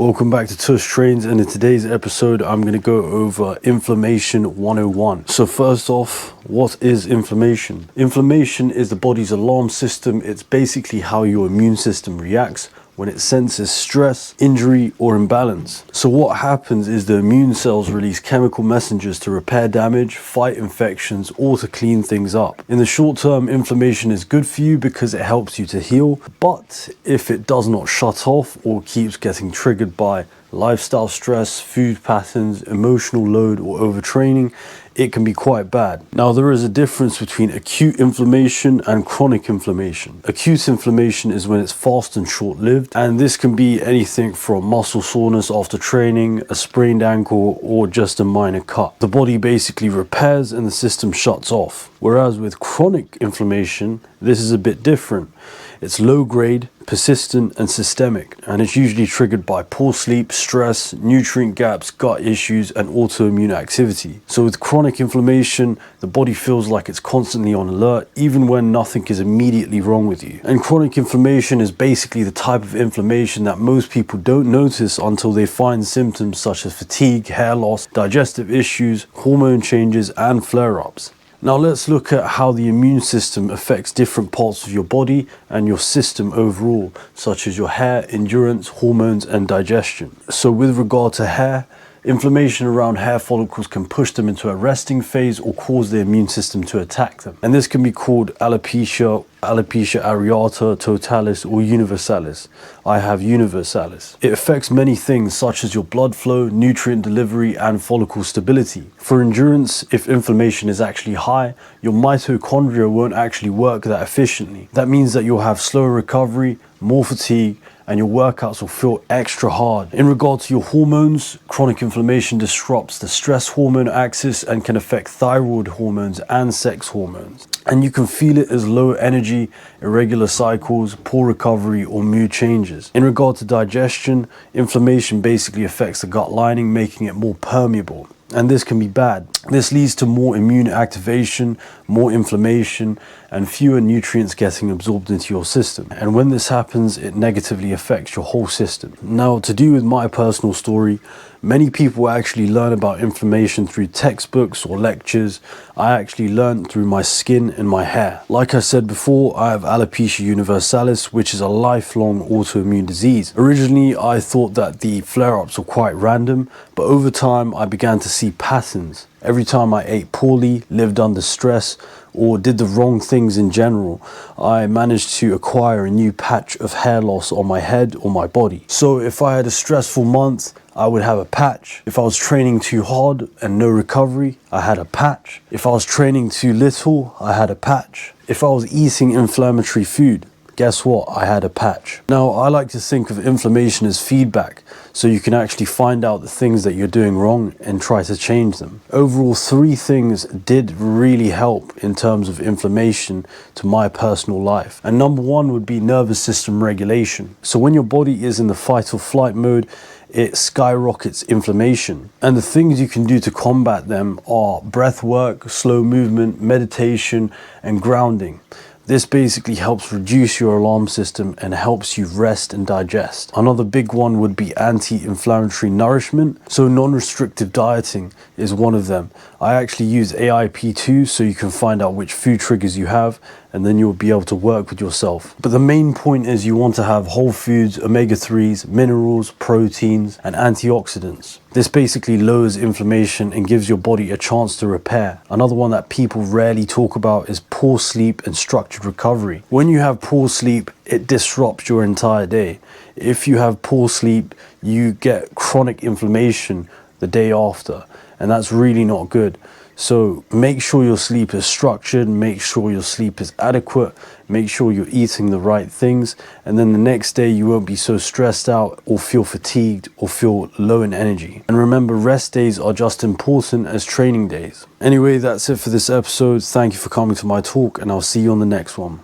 Welcome back to 20's, and in today's episode I'm going to go over inflammation 101. So first off, what is inflammation? Inflammation is the body's alarm system. It's basically how your immune system reacts when it senses stress, injury, or imbalance. So what happens is the immune cells release chemical messengers to repair damage, fight infections, or to clean things up. In the short term, inflammation is good for you because it helps you to heal, but if it does not shut off or keeps getting triggered by lifestyle stress, food patterns, emotional load, or overtraining, it can be quite bad. Now, there is a difference between acute inflammation and chronic inflammation. Acute inflammation is when it's fast and short-lived, and this can be anything from muscle soreness after training, a sprained ankle, or just a minor cut. The body basically repairs and the system shuts off. Whereas with chronic inflammation, this is a bit different. It's low grade, persistent, and systemic, and it's usually triggered by poor sleep, stress, nutrient gaps, gut issues, and autoimmune activity. So with chronic inflammation, the body feels like it's constantly on alert, even when nothing is immediately wrong with you. And chronic inflammation is basically the type of inflammation that most people don't notice until they find symptoms such as fatigue, hair loss, digestive issues, hormone changes, and flare-ups. Now let's look at how the immune system affects different parts of your body and your system overall, such as your hair, endurance, hormones, and digestion. So with regard to hair, inflammation around hair follicles can push them into a resting phase or cause the immune system to attack them. And this can be called alopecia areata, totalis, or universalis. I have universalis. It affects many things such as your blood flow, nutrient delivery, and follicle stability. For endurance, if inflammation is actually high, your mitochondria won't actually work that efficiently. That means that you'll have slower recovery, more fatigue, and your workouts will feel extra hard. In regard to your hormones, chronic inflammation disrupts the stress hormone axis and can affect thyroid hormones and sex hormones. And you can feel it as low energy, irregular cycles, poor recovery, or mood changes. In regard to digestion, inflammation basically affects the gut lining, making it more permeable. And this can be bad. This leads to more immune activation, more inflammation, and fewer nutrients getting absorbed into your system. And when this happens, it negatively affects your whole system. Now, to do with my personal story, many people actually learn about inflammation through textbooks or lectures. I actually learned through my skin and my hair. Like I said before, I have alopecia universalis, which is a lifelong autoimmune disease. Originally, I thought that the flare-ups were quite random, but over time, I began to see patterns. Every time I ate poorly, lived under stress, or did the wrong things in general, I managed to acquire a new patch of hair loss on my head or my body. So if I had a stressful month, I would have a patch. If I was training too hard and no recovery, I had a patch. If I was training too little, I had a patch. If I was eating inflammatory food, guess what? I had a patch. Now, I like to think of inflammation as feedback, so you can actually find out the things that you're doing wrong and try to change them. Overall, 3 things did really help in terms of inflammation to my personal life. And number 1 would be nervous system regulation. So when your body is in the fight or flight mode, it skyrockets inflammation. And the things you can do to combat them are breath work, slow movement, meditation, and grounding. This basically helps reduce your alarm system and helps you rest and digest. Another big one would be anti-inflammatory nourishment. So non-restrictive dieting is one of them. I actually use AIP2 so you can find out which food triggers you have, and then you'll be able to work with yourself. But the main point is you want to have whole foods, omega-3s, minerals, proteins, and antioxidants. This basically lowers inflammation and gives your body a chance to repair. Another one that people rarely talk about is poor sleep and structured recovery. When you have poor sleep, it disrupts your entire day. If you have poor sleep, you get chronic inflammation the day after, and that's really not good. So make sure your sleep is structured, make sure your sleep is adequate, make sure you're eating the right things, and then the next day you won't be so stressed out or feel fatigued or feel low in energy. And remember, rest days are just important as training days. Anyway, that's it for this episode. Thank you for coming to my talk, and I'll see you on the next one.